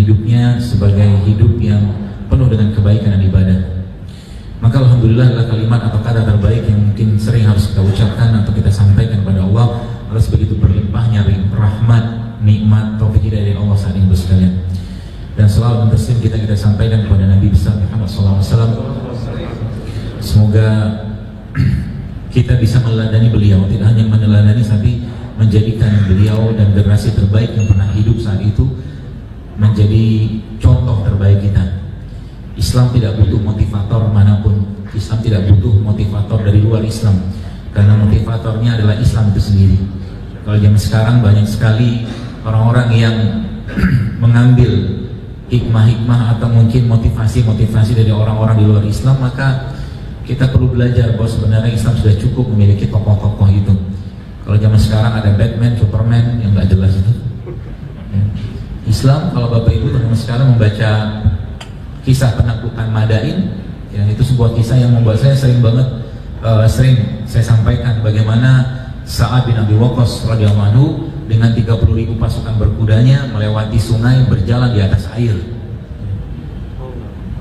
hidupnya sebagai hidup yang penuh dengan kebaikan dan ibadah. Maka alhamdulillah adalah kalimat atau kata terbaik yang mungkin sering harus kita ucapkan atau kita sampaikan kepada Allah atas begitu berlimpahnya rahmat, nikmat, taufik dari Allah saat ini sekalian. Dan selalu taslim kita sampaikan kepada Nabi besar Muhammad SAW. Semoga kita bisa meneladani beliau, tidak hanya meneladani tapi menjadikan beliau dan generasi terbaik yang pernah hidup saat itu menjadi contoh terbaik kita. Islam tidak butuh motivator manapun. Islam tidak butuh motivator dari luar Islam, karena motivatornya adalah Islam itu sendiri. Kalau zaman sekarang banyak sekali orang-orang yang mengambil hikmah-hikmah atau mungkin motivasi-motivasi dari orang-orang di luar Islam, maka kita perlu belajar bahwa sebenarnya Islam sudah cukup memiliki tokoh-tokoh itu. Kalau zaman sekarang ada Batman, Superman yang nggak jelas itu. Islam, kalau Bapak Ibu teman-teman sekarang membaca kisah penaklukan Madain, yang itu sebuah kisah yang membuat saya sering saya sampaikan bagaimana Sa'ad bin Abi Waqqas radhiyallahu anhu dengan 30.000 pasukan berkudanya melewati sungai berjalan di atas air.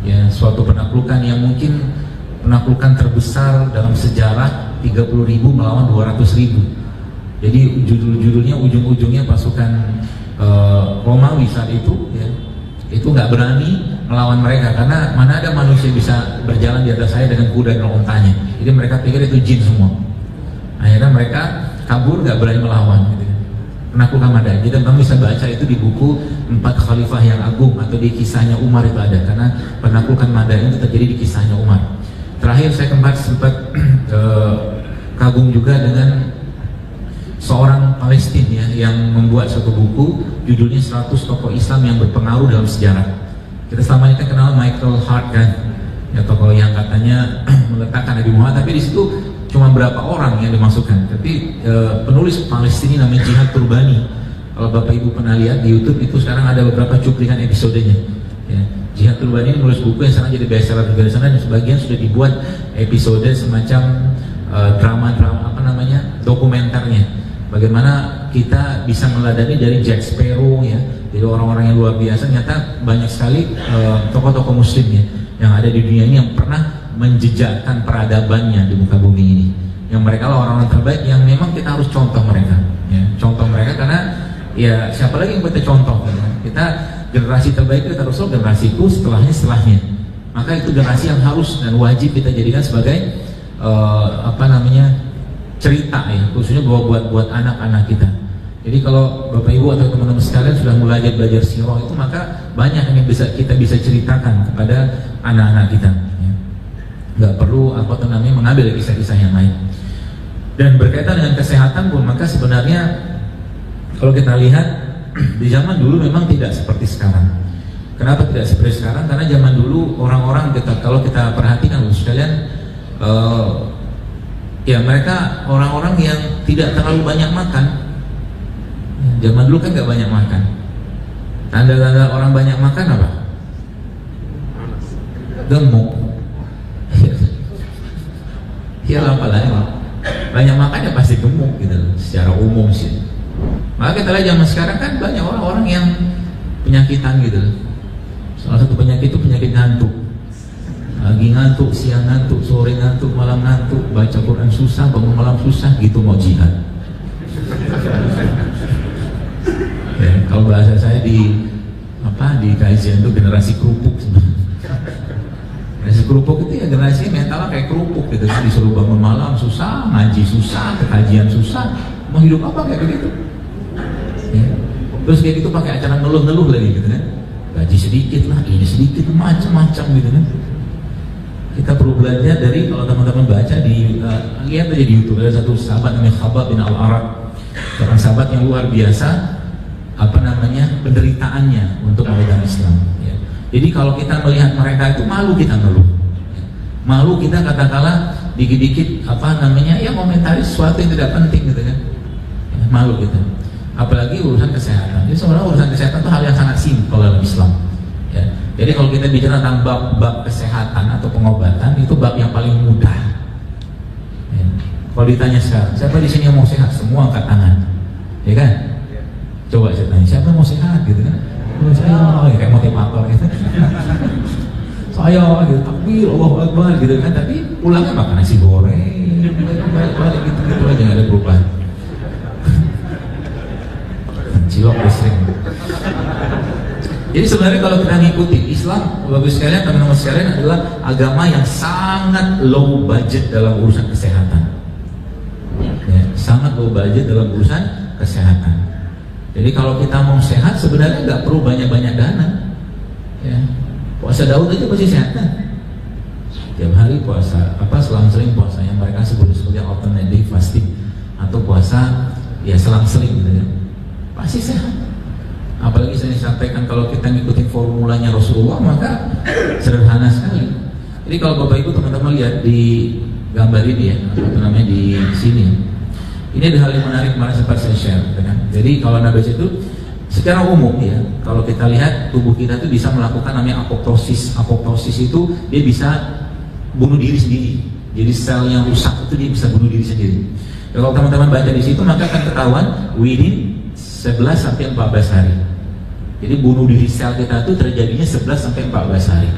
Ya, suatu penaklukan yang mungkin penaklukan terbesar dalam sejarah, 30.000 melawan 200.000. Jadi judul-judulnya ujung-ujungnya pasukan Romawi saat itu ya, itu nggak berani melawan mereka karena mana ada manusia bisa berjalan di atas air dengan kuda dan ontanya. Jadi mereka pikir itu jin semua. Akhirnya mereka kabur, nggak berani melawan gitu. Penaklukan Madain. Jadi kamu bisa baca itu di buku 4 Khalifah yang Agung atau di kisahnya Umar itu ada, karena penaklukan Madain itu terjadi di kisahnya Umar. Terakhir saya sempat kagum juga dengan seorang Palestina ya, yang membuat suatu buku judulnya 100 tokoh Islam yang berpengaruh dalam sejarah. Kita selama ini kan kenal Michael Hart kan, ya, tokoh yang katanya meletakkan Nabi Muhammad, tapi di situ cuma berapa orang yang dimasukkan. Tapi penulis Palestina namanya Jihad Turbani. Kalau Bapak Ibu pernah lihat di YouTube itu sekarang ada beberapa cuplikan episodenya. Ya, Jihad Turbani menulis buku yang sekarang jadi bestseller juga di sana, dan sebagian sudah dibuat episode semacam drama dokumenternya. Bagaimana kita bisa meladani dari Jack Sparrow ya, dari orang-orang yang luar biasa. Nyata banyak sekali tokoh-tokoh Muslim ya yang ada di dunia ini yang pernah menjejakkan peradabannya di muka bumi ini. Yang mereka lah orang-orang terbaik yang memang kita harus contoh mereka. Ya, contoh mereka karena ya siapa lagi yang kita contoh? Ya? Kita generasi terbaik kita harus generasiku setelahnya. Maka itu generasi yang harus dan wajib kita jadikan sebagai cerita ya, khususnya buat anak-anak kita. Jadi kalau Bapak Ibu atau teman-teman sekalian sudah mulai belajar sirah itu, maka banyak yang kita bisa ceritakan kepada anak-anak kita ya. Nggak perlu mengambil kisah-kisah yang lain. Dan berkaitan dengan kesehatan pun, maka sebenarnya kalau kita lihat di zaman dulu memang tidak seperti sekarang. Kenapa tidak seperti sekarang? Karena zaman dulu orang-orang kalau kita perhatikan sekalian, ya mereka orang-orang yang tidak terlalu banyak makan. Zaman dulu kan nggak banyak makan. Tanda-tanda orang banyak makan apa? Gemuk. Ya apa lagi? Banyak makan ya pasti gemuk gitu secara umum sih. Maka kita lihat zaman sekarang kan banyak orang-orang yang penyakitan gitu. Salah satu penyakit itu penyakit ngantuk. Pagi ngantuk, siang ngantuk, sore ngantuk, malam ngantuk, baca Quran susah, bangun malam susah, gitu mau jihad. Ya, kalau bahasa saya di kajian itu generasi kerupuk sebenarnya. Generasi kerupuk itu ya generasi mentalnya kayak kerupuk gitu, disuruh bangun malam susah, ngaji susah, kajian susah, mau hidup apa kayak begitu. Ya. Terus kayak gitu pakai acara ngeluh-ngeluh lagi gitu kan. Gaji sedikit lah, ini sedikit, macam-macam gitu kan. Kita perlu belajar dari, kalau teman-teman baca lihat aja di YouTube, ada satu sahabat namanya Khabbab bin Al-Arat, seorang sahabat yang luar biasa penderitaannya untuk memegang Islam ya. Jadi kalau kita melihat mereka itu malu kita ngeluh ya. Malu kita katakanlah dikit-dikit ya komentari sesuatu yang tidak penting gitu kan ya, malu kita, apalagi urusan kesehatan. Jadi sebenarnya urusan kesehatan itu hal yang sangat simpel dalam Islam ya. Jadi kalau kita bicara tentang bab kesehatan atau pengobatan, itu bab yang paling mudah. Ya. Kalau ditanya sekarang, siapa di sini yang mau sehat? Semua angkat tangan, ya kan? Coba saya tanya, siapa yang mau sehat gitu kan? Oh, saya kayak motivator gitu. Saya gitu, takbir, Allahu Akbar gitu kan, tapi pulangnya makan nasi goreng, balik gitu aja, nggak ada perubahan. Cilok sering. Jadi sebenarnya kalau kita ngikutin Islam, Bapak sekalian, teman-teman sekalian, adalah agama yang sangat low budget dalam urusan kesehatan. Ya, sangat low budget dalam urusan kesehatan. Jadi kalau kita mau sehat sebenarnya nggak perlu banyak-banyak dana. Ya, puasa Daud aja pasti sehat kan? Tiap hari puasa, selang-seling puasa yang mereka sebut sebagai alternative fasting atau puasa ya selang-seling gitu ya. Pasti sehat. Apalagi saya sampaikan kalau kita ngikutin formulanya Rasulullah maka sederhana sekali. Jadi kalau Bapak Ibu teman-teman lihat di gambar ini ya, apa namanya di sini, ini ada hal yang menarik kemarin sempat saya share. Kan? Jadi kalau nabas itu secara umum ya, kalau kita lihat tubuh kita itu bisa melakukan namanya apoptosis. Apoptosis itu dia bisa bunuh diri sendiri. Jadi sel yang rusak itu dia bisa bunuh diri sendiri. Kalau teman-teman baca di situ maka akan ketahuan within 11 sampai 14 hari. Jadi bunuh diri sel kita itu terjadinya 11 sampai 14 hari.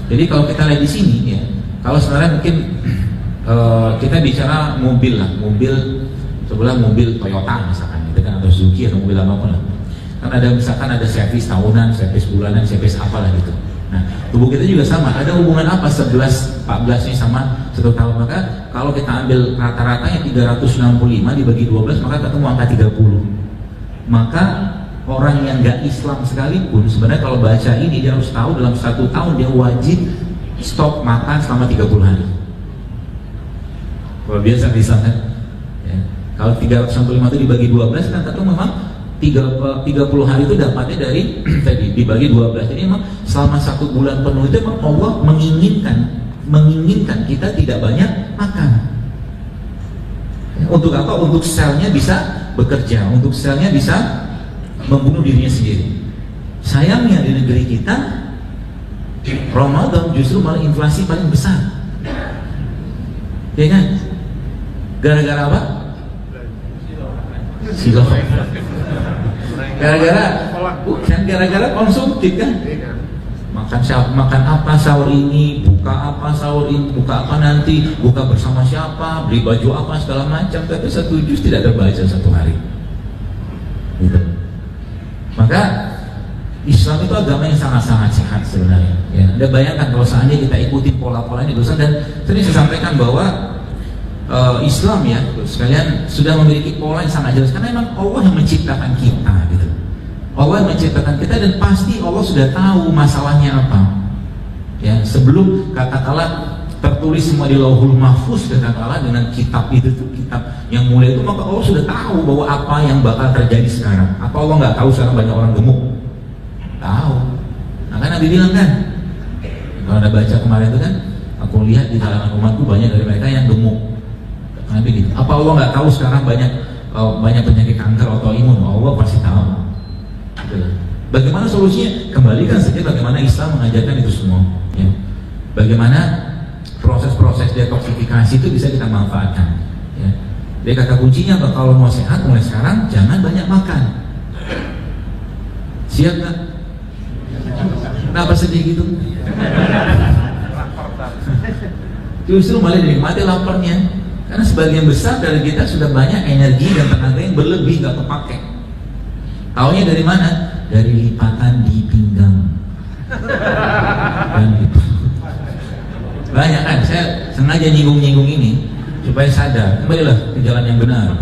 Jadi kalau kita lihat di sini ya, kalau sebenarnya mungkin kita bicara mobil lah, sebelah mobil Toyota misalkan, gitu kan, atau Suzuki atau mobil apapun lah. Kan ada misalkan ada servis tahunan, servis bulanan, servis apalah gitu. Nah, tubuh kita juga sama. Ada hubungan apa 11, 14 nya sama 1 tahun? Maka kalau kita ambil rata-ratanya 365 dibagi 12 maka ketemu angka 30. Maka orang yang nggak Islam sekalipun sebenarnya kalau baca ini dia harus tahu dalam 1 tahun dia wajib stop makan selama 30 hari. Kalau biasa Islam kan ya. Kalau 365 itu dibagi 12 kan tentu memang 30 hari itu dapatnya dari tadi dibagi 12. Jadi memang selama 1 bulan penuh itu memang Allah menginginkan kita tidak banyak makan. Untuk apa? Untuk selnya bisa bekerja, untuk selnya bisa membunuh dirinya sendiri. Sayangnya di negeri kita Ramadan justru malah inflasi paling besar, ya kan? Gara-gara apa? Silok. Gara-gara konsumtif kan? Makan apa sahur ini, buka apa sahur ini, buka apa nanti, buka bersama siapa, beli baju apa segala macam, tapi 1 juz tidak terbaca 1 hari. Gitu. Maka Islam itu agama yang sangat-sangat sehat sebenarnya. Ya, Anda bayangkan kalau seandainya kita ikuti pola-pola ini dosa, dan tadi saya sampaikan bahwa Islam ya sekalian sudah memiliki pola yang sangat jelas karena memang Allah yang menciptakan kita gitu. Allah menciptakan kita dan pasti Allah sudah tahu masalahnya apa. Ya, sebelum katakanlah tertulis semua di Lauhul Mahfuz katakanlah dengan kitab itu tuh kitab yang mulia itu, maka Allah sudah tahu bahwa apa yang bakal terjadi sekarang. Apa Allah nggak tahu sekarang banyak orang gemuk? Tahu. Nah kan Nabi bilang kan, kalau Anda baca kemarin itu kan, aku lihat di kalangan umatku banyak dari mereka yang gemuk. Nabi gitu. Apa Allah nggak tahu sekarang banyak penyakit kanker autoimun? Allah pasti tahu. Bagaimana solusinya? Kembalikan saja bagaimana Islam mengajarkan itu semua ya. Bagaimana proses-proses detoksifikasi itu bisa kita manfaatkan ya. Jadi kata kuncinya kalau mau sehat mulai sekarang jangan banyak makan. Siap gak? Kenapa sedih gitu? Justru malah dinikmati laparnya. Karena sebagian besar dari kita sudah banyak energi dan tenaga yang berlebih gak kepake. Taunya dari mana? Dari lipatan di pinggang. Dan itu banyak kan, saya sengaja nyinggung-nyinggung ini supaya sadar, kembalilah ke jalan yang benar.